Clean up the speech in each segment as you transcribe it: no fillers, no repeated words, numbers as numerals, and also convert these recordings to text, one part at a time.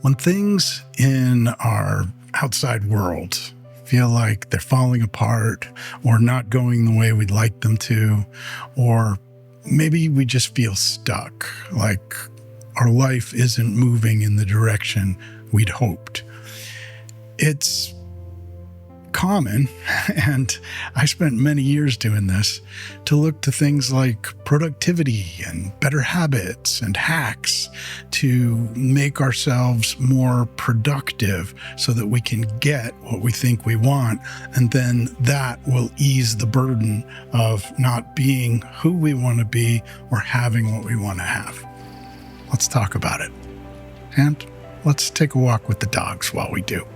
When things in our outside world feel like they're falling apart or not going the way we'd like them to, or maybe we just feel stuck, like our life isn't moving in the direction we'd hoped. It's common, and I spent many years doing this, to look to things like productivity and better habits and hacks to make ourselves more productive so that we can get what we think we want, and then that will ease the burden of not being who we want to be or having what we want to have. Let's talk about it. And let's take a walk with the dogs while we do.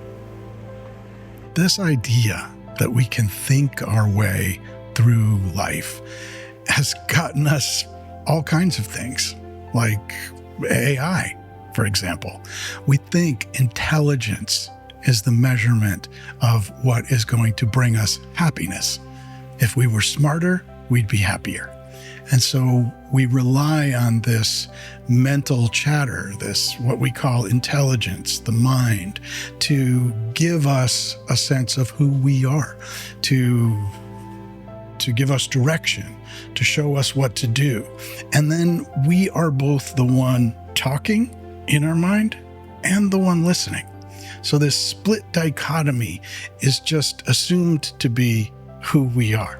This idea that we can think our way through life has gotten us all kinds of things, like AI, for example. We think intelligence is the measurement of what is going to bring us happiness. If we were smarter, we'd be happier. And so we rely on this mental chatter, this what we call intelligence, the mind, to give us a sense of who we are, to give us direction, to show us what to do. And then we are both the one talking in our mind and the one listening. So this split dichotomy is just assumed to be who we are.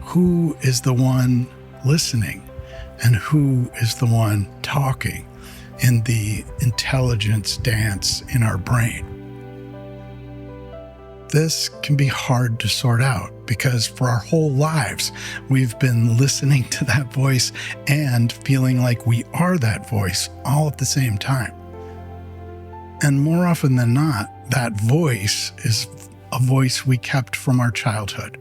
Who is the one listening and who is the one talking in the intelligence dance in our brain? This can be hard to sort out because for our whole lives, we've been listening to that voice and feeling like we are that voice all at the same time. And more often than not, that voice is a voice we kept from our childhood.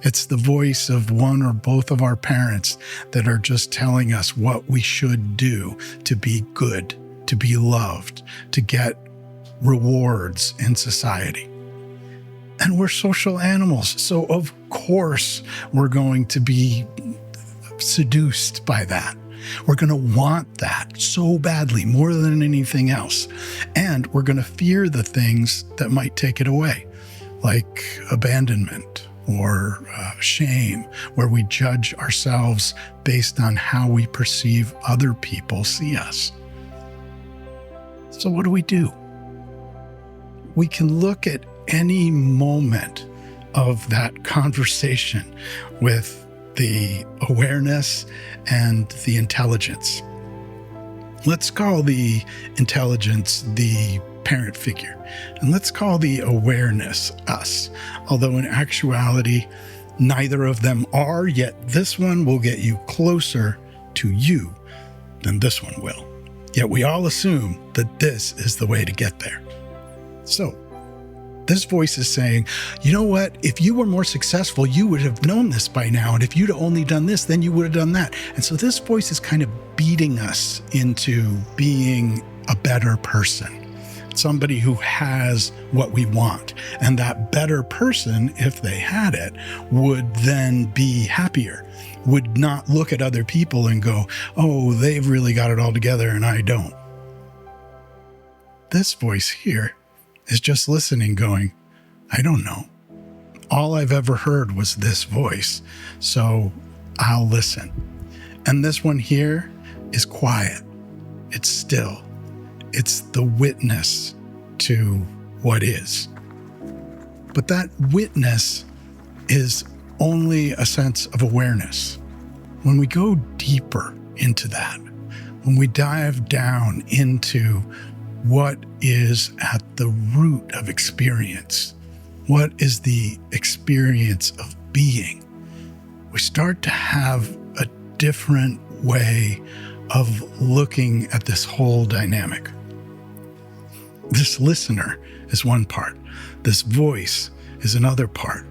It's the voice of one or both of our parents that are just telling us what we should do to be good, to be loved, to get rewards in society. And we're social animals, so of course we're going to be seduced by that. We're going to want that so badly, more than anything else. And we're going to fear the things that might take it away, like abandonment, or shame, where we judge ourselves based on how we perceive other people see us. So what do? We can look at any moment of that conversation with the awareness and the intelligence. Let's call the intelligence the parent figure, and let's call the awareness us, although in actuality neither of them are, yet this one will get you closer to you than this one will. Yet we all assume that this is the way to get there. So this voice is saying, you know what, if you were more successful, you would have known this by now, and if you'd only done this, then you would have done that. And so this voice is kind of beating us into being a better person, somebody who has what we want. And that better person, if they had it, would then be happier, would not look at other people and go, oh, they've really got it all together and I don't. This voice here is just listening, going, I don't know. All I've ever heard was this voice, so I'll listen. And this one here is quiet. It's still. It's the witness to what is. But that witness is only a sense of awareness. When we go deeper into that, when we dive down into what is at the root of experience, what is the experience of being, we start to have a different way of looking at this whole dynamic. This listener is one part. This voice is another part.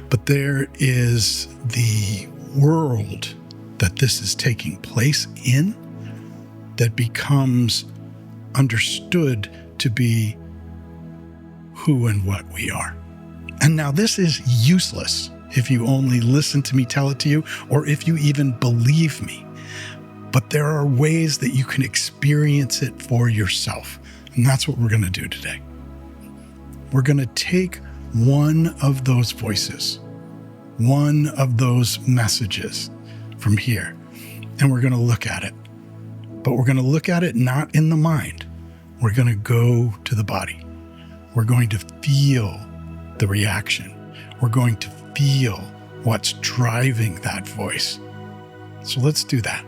But there is the world that this is taking place in that becomes understood to be who and what we are. And now this is useless if you only listen to me tell it to you, or if you even believe me. But there are ways that you can experience it for yourself. And that's what we're going to do today. We're going to take one of those voices, one of those messages from here, and we're going to look at it. But we're going to look at it not in the mind. We're going to go to the body. We're going to feel the reaction. We're going to feel what's driving that voice. So let's do that.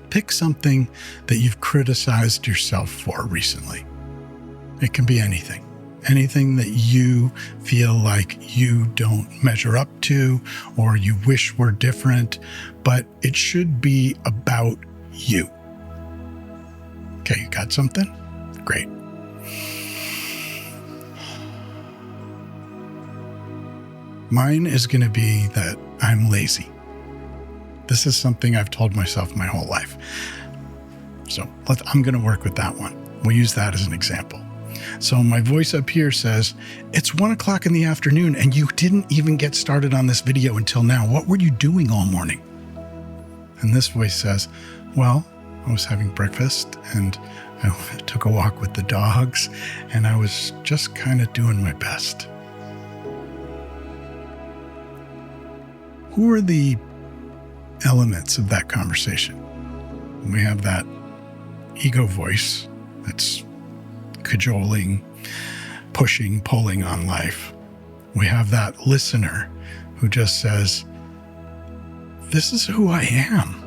Pick something that you've criticized yourself for recently. It can be anything. Anything that you feel like you don't measure up to or you wish were different, but it should be about you. Okay, you got something? Great. Mine is going to be that I'm lazy. This is something I've told myself my whole life. So I'm going to work with that one. We'll use that as an example. So my voice up here says, it's 1:00 in the afternoon and you didn't even get started on this video until now. What were you doing all morning? And this voice says, well, I was having breakfast and I took a walk with the dogs and I was just kind of doing my best. Who are the elements of that conversation? We have that ego voice that's cajoling, pushing, pulling on life. We have that listener who just says, this is who I am.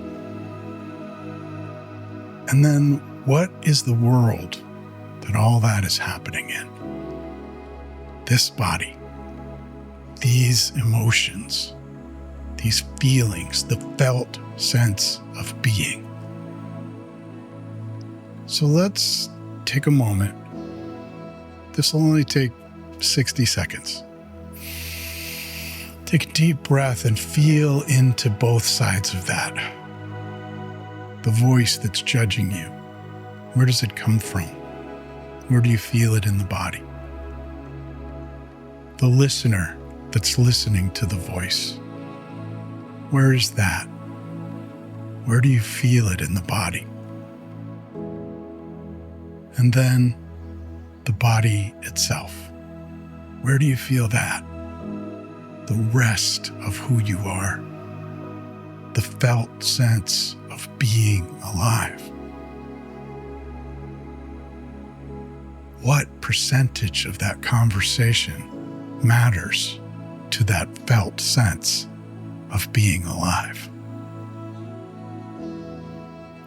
And then what is the world that all that is happening in? This body, these emotions, these feelings, the felt sense of being. So let's take a moment. This will only take 60 seconds. Take a deep breath and feel into both sides of that. The voice that's judging you. Where does it come from? Where do you feel it in the body? The listener that's listening to the voice. Where is that? Where do you feel it in the body? And then the body itself. Where do you feel that? The rest of who you are. The felt sense of being alive. What percentage of that conversation matters to that felt sense of being alive?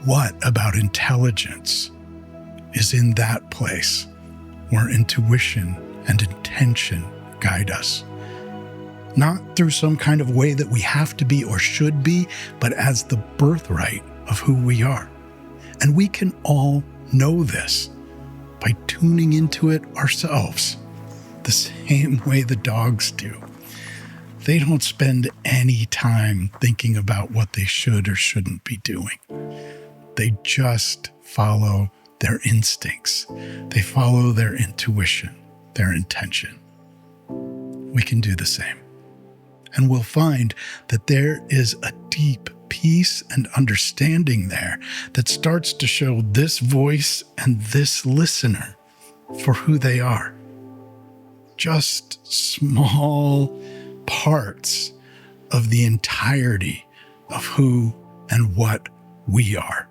What about intelligence is in that place where intuition and intention guide us? Not through some kind of way that we have to be or should be, but as the birthright of who we are. And we can all know this by tuning into it ourselves, the same way the dogs do. They don't spend any time thinking about what they should or shouldn't be doing. They just follow their instincts. They follow their intuition, their intention. We can do the same. And we'll find that there is a deep peace and understanding there that starts to show this voice and this listener for who they are. Just small parts of the entirety of who and what we are.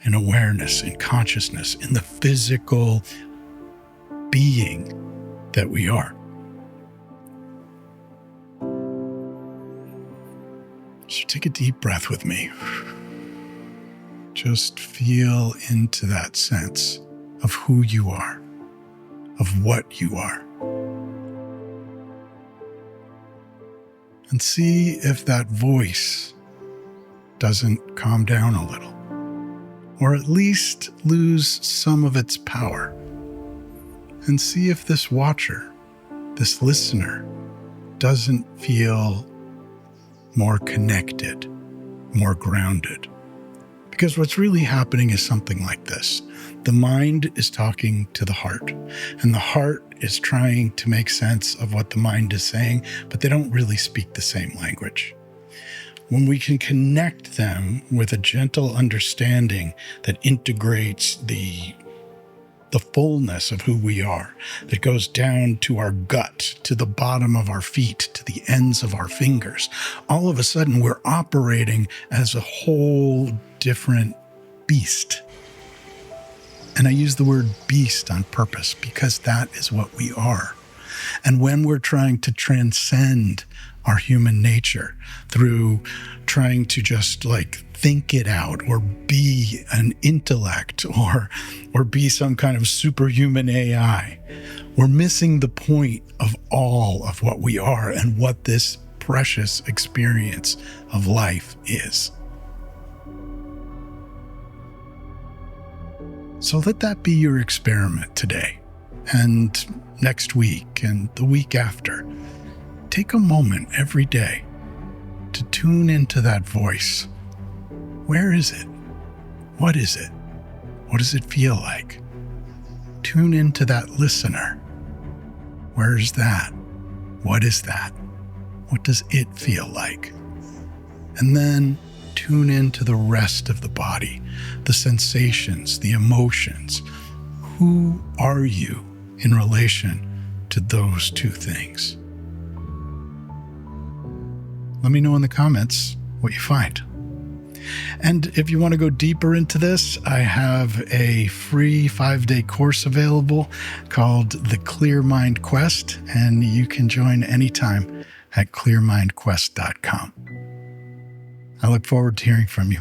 In awareness, in consciousness, in the physical being that we are. So take a deep breath with me. Just feel into that sense of who you are, of what you are. And see if that voice doesn't calm down a little, or at least lose some of its power. And see if this watcher, this listener, doesn't feel more connected, more grounded. Because what's really happening is something like this. The mind is talking to the heart, and the heart is trying to make sense of what the mind is saying, but they don't really speak the same language. when we can connect them with a gentle understanding that integrates the fullness of who we are, that goes down to our gut, to the bottom of our feet, to the ends of our fingers, all of a sudden we're operating as a whole different beast. And I use the word beast on purpose because that is what we are. And when we're trying to transcend our human nature through trying to just think it out or be an intellect or be some kind of superhuman AI, we're missing the point of all of what we are and what this precious experience of life is. So let that be your experiment today and next week and the week after. Take a moment every day to tune into that voice. Where is it? What is it? What does it feel like? Tune into that listener. Where is that? What is that? What does it feel like? And then tune into the rest of the body, the sensations, the emotions. Who are you in relation to those two things? Let me know in the comments what you find. And if you want to go deeper into this, I have a free 5-day course available called the Clear Mind Quest, and you can join anytime at clearmindquest.com. I look forward to hearing from you.